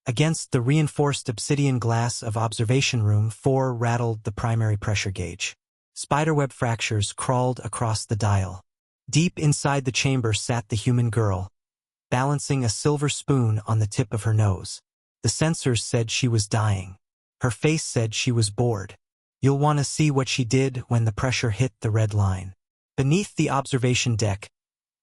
Against the reinforced obsidian glass of observation room 4 rattled the primary pressure gauge. Spiderweb fractures crawled across the dial. Deep inside the chamber sat the human girl, balancing a silver spoon on the tip of her nose. The sensors said she was dying. Her face said she was bored. You'll want to see what she did when the pressure hit the red line. Beneath the observation deck,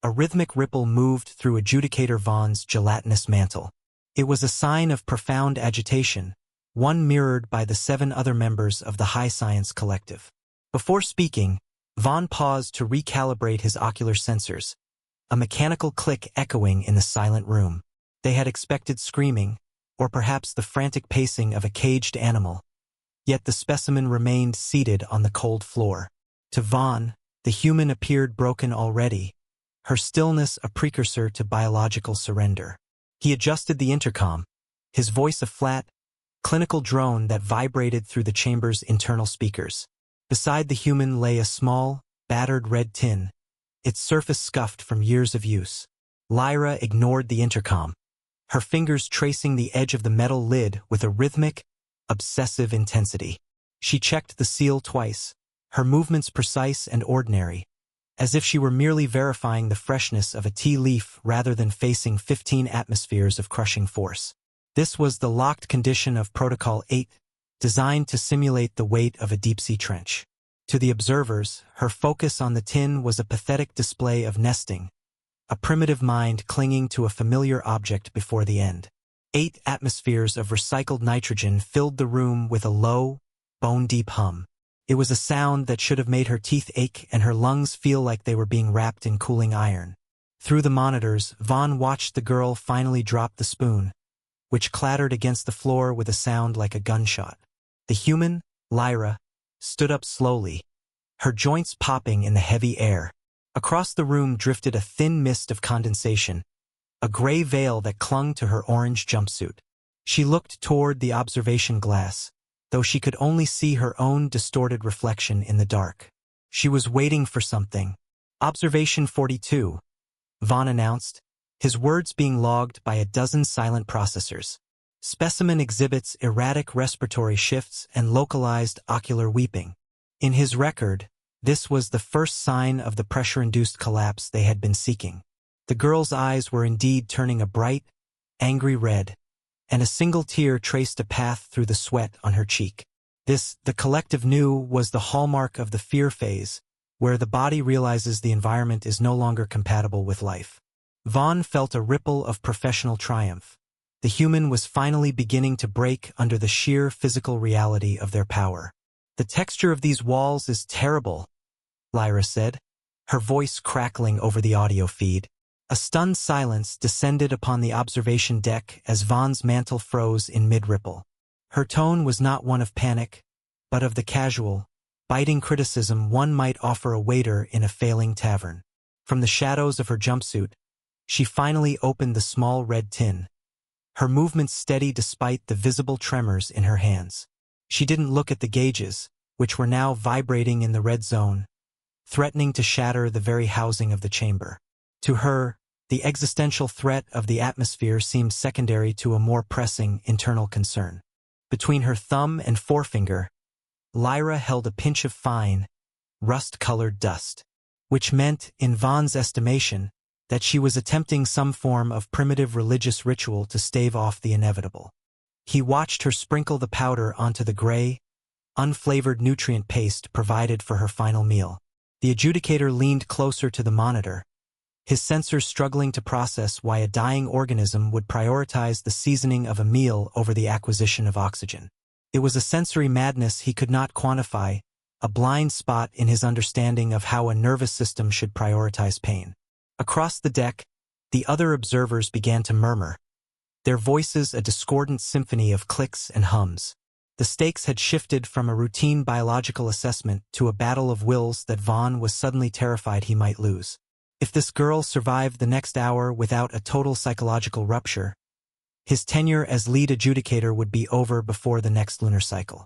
a rhythmic ripple moved through adjudicator Vaughn's gelatinous mantle. It was a sign of profound agitation, one mirrored by the 7 other members of the High Science Collective. Before speaking, Vaughn paused to recalibrate his ocular sensors, a mechanical click echoing in the silent room. They had expected screaming, or perhaps the frantic pacing of a caged animal, yet the specimen remained seated on the cold floor. To Vaughn, the human appeared broken already, her stillness a precursor to biological surrender. He adjusted the intercom, his voice a flat, clinical drone that vibrated through the chamber's internal speakers. Beside the human lay a small, battered red tin, its surface scuffed from years of use. Lyra ignored the intercom, her fingers tracing the edge of the metal lid with a rhythmic, obsessive intensity. She checked the seal twice, her movements precise and ordinary, as if she were merely verifying the freshness of a tea leaf rather than facing 15 atmospheres of crushing force. This was the locked condition of Protocol 8, designed to simulate the weight of a deep-sea trench. To the observers, her focus on the tin was a pathetic display of nesting, a primitive mind clinging to a familiar object before the end. 8 atmospheres of recycled nitrogen filled the room with a low, bone-deep hum. It was a sound that should have made her teeth ache and her lungs feel like they were being wrapped in cooling iron. Through the monitors, Vaughn watched the girl finally drop the spoon, which clattered against the floor with a sound like a gunshot. The human, Lyra, stood up slowly, her joints popping in the heavy air. Across the room drifted a thin mist of condensation, a gray veil that clung to her orange jumpsuit. She looked toward the observation glass, though she could only see her own distorted reflection in the dark. She was waiting for something. Observation 42, Vaughn announced, his words being logged by a dozen silent processors. Specimen exhibits erratic respiratory shifts and localized ocular weeping. In his record, this was the first sign of the pressure-induced collapse they had been seeking. The girl's eyes were indeed turning a bright, angry red, and a single tear traced a path through the sweat on her cheek. This, the collective knew, was the hallmark of the fear phase, where the body realizes the environment is no longer compatible with life. Vaughn felt a ripple of professional triumph. The human was finally beginning to break under the sheer physical reality of their power. The texture of these walls is terrible, Lyra said, her voice crackling over the audio feed. A stunned silence descended upon the observation deck as Vaughn's mantle froze in mid-ripple. Her tone was not one of panic, but of the casual, biting criticism one might offer a waiter in a failing tavern. From the shadows of her jumpsuit, she finally opened the small red tin, her movements steady despite the visible tremors in her hands. She didn't look at the gauges, which were now vibrating in the red zone, threatening to shatter the very housing of the chamber. To her, the existential threat of the atmosphere seemed secondary to a more pressing internal concern. Between her thumb and forefinger, Lyra held a pinch of fine, rust-colored dust, which meant, in Vaughn's estimation, that she was attempting some form of primitive religious ritual to stave off the inevitable. He watched her sprinkle the powder onto the gray, unflavored nutrient paste provided for her final meal. The adjudicator leaned closer to the monitor, his sensors struggling to process why a dying organism would prioritize the seasoning of a meal over the acquisition of oxygen. It was a sensory madness he could not quantify, a blind spot in his understanding of how a nervous system should prioritize pain. Across the deck, the other observers began to murmur, their voices a discordant symphony of clicks and hums. The stakes had shifted from a routine biological assessment to a battle of wills that Vaughn was suddenly terrified he might lose. If this girl survived the next hour without a total psychological rupture, his tenure as lead adjudicator would be over before the next lunar cycle.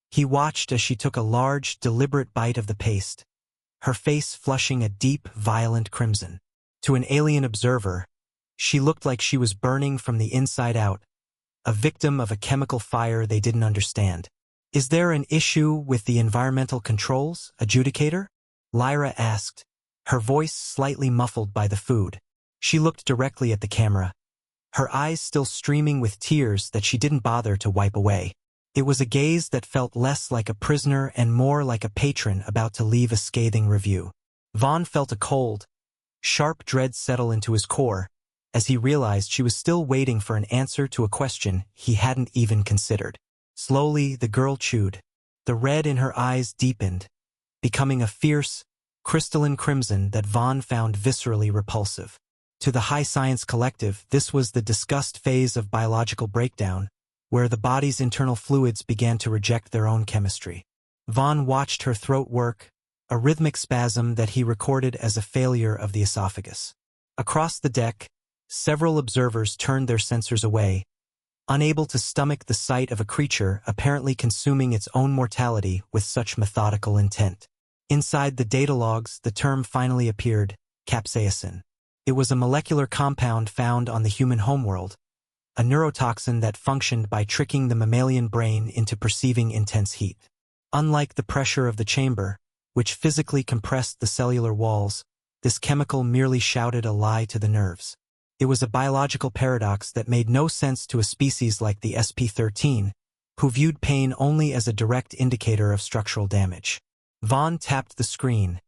He watched as she took a large, deliberate bite of the paste, her face flushing a deep, violent crimson. To an alien observer, she looked like she was burning from the inside out, a victim of a chemical fire they didn't understand. Is there an issue with the environmental controls, adjudicator? Lyra asked, her voice slightly muffled by the food. She looked directly at the camera, her eyes still streaming with tears that she didn't bother to wipe away. It was a gaze that felt less like a prisoner and more like a patron about to leave a scathing review. Vaughn felt a cold, sharp dread settle into his core as he realized she was still waiting for an answer to a question he hadn't even considered. Slowly, the girl chewed. The red in her eyes deepened, becoming a fierce, crystalline crimson that Vaughn found viscerally repulsive. To the high science collective, this was the disgust phase of biological breakdown, where the body's internal fluids began to reject their own chemistry. Vaughn watched her throat work, a rhythmic spasm that he recorded as a failure of the esophagus. Across the deck, several observers turned their sensors away, unable to stomach the sight of a creature apparently consuming its own mortality with such methodical intent. Inside the data logs, the term finally appeared, capsaicin. It was a molecular compound found on the human homeworld, a neurotoxin that functioned by tricking the mammalian brain into perceiving intense heat. Unlike the pressure of the chamber, which physically compressed the cellular walls, this chemical merely shouted a lie to the nerves. It was a biological paradox that made no sense to a species like the SP-13, who viewed pain only as a direct indicator of structural damage. Vaughn tapped the screen,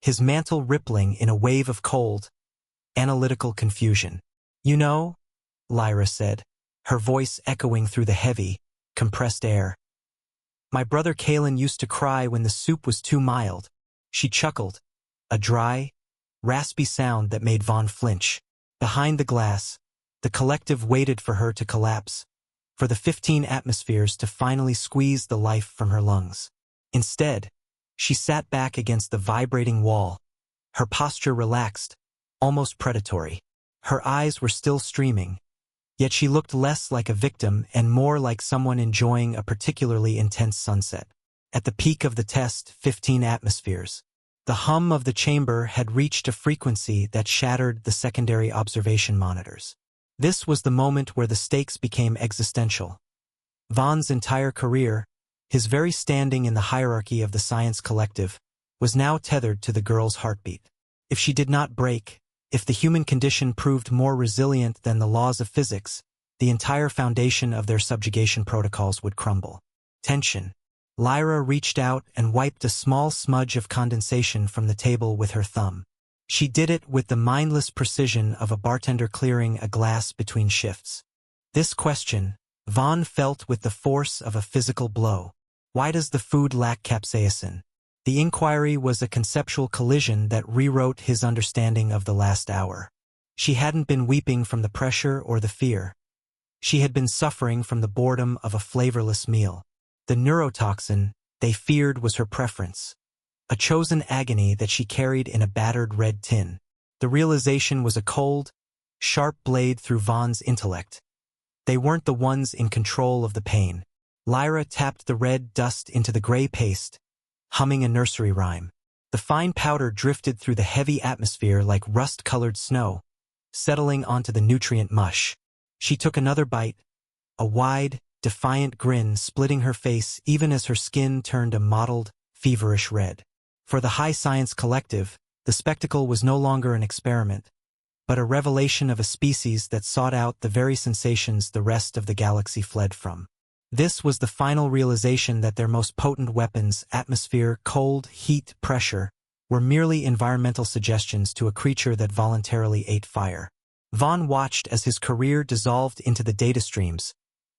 his mantle rippling in a wave of cold, analytical confusion. "You know," Lyra said, her voice echoing through the heavy, compressed air. "My brother Kalen used to cry when the soup was too mild." She chuckled, a dry, raspy sound that made Vaughn flinch. Behind the glass, the collective waited for her to collapse, for the 15 atmospheres to finally squeeze the life from her lungs. Instead, she sat back against the vibrating wall, her posture relaxed, almost predatory. Her eyes were still streaming, yet she looked less like a victim and more like someone enjoying a particularly intense sunset. At the peak of the test, 15 atmospheres. The hum of the chamber had reached a frequency that shattered the secondary observation monitors. This was the moment where the stakes became existential. Vaughn's entire career, his very standing in the hierarchy of the science collective, was now tethered to the girl's heartbeat. If she did not break, if the human condition proved more resilient than the laws of physics, the entire foundation of their subjugation protocols would crumble. Tension. Lyra reached out and wiped a small smudge of condensation from the table with her thumb. She did it with the mindless precision of a bartender clearing a glass between shifts. This question, Vaughn felt with the force of a physical blow. Why does the food lack capsaicin? The inquiry was a conceptual collision that rewrote his understanding of the last hour. She hadn't been weeping from the pressure or the fear. She had been suffering from the boredom of a flavorless meal. The neurotoxin, they feared, was her preference, a chosen agony that she carried in a battered red tin. The realization was a cold, sharp blade through Vaughn's intellect. They weren't the ones in control of the pain. Lyra tapped the red dust into the gray paste, humming a nursery rhyme. The fine powder drifted through the heavy atmosphere like rust-colored snow, settling onto the nutrient mush. She took another bite, a wide, defiant grin splitting her face even as her skin turned a mottled, feverish red. For the high science collective, the spectacle was no longer an experiment, but a revelation of a species that sought out the very sensations the rest of the galaxy fled from. This was the final realization that their most potent weapons, atmosphere, cold, heat, pressure, were merely environmental suggestions to a creature that voluntarily ate fire. Vaughn watched as his career dissolved into the data streams,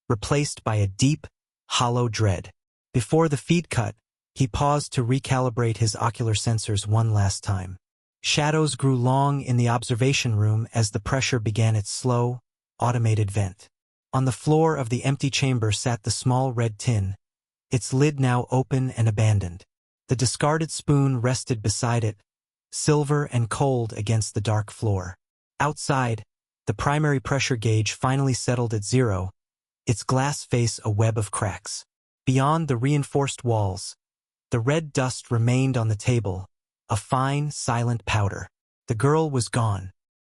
replaced by a deep, hollow dread. Before the feed cut, he paused to recalibrate his ocular sensors one last time. Shadows grew long in the observation room as the pressure began its slow, automated vent. On the floor of the empty chamber sat the small red tin, its lid now open and abandoned. The discarded spoon rested beside it, silver and cold against the dark floor. Outside, the primary pressure gauge finally settled at 0, its glass face a web of cracks. Beyond the reinforced walls, the red dust remained on the table, a fine, silent powder. The girl was gone.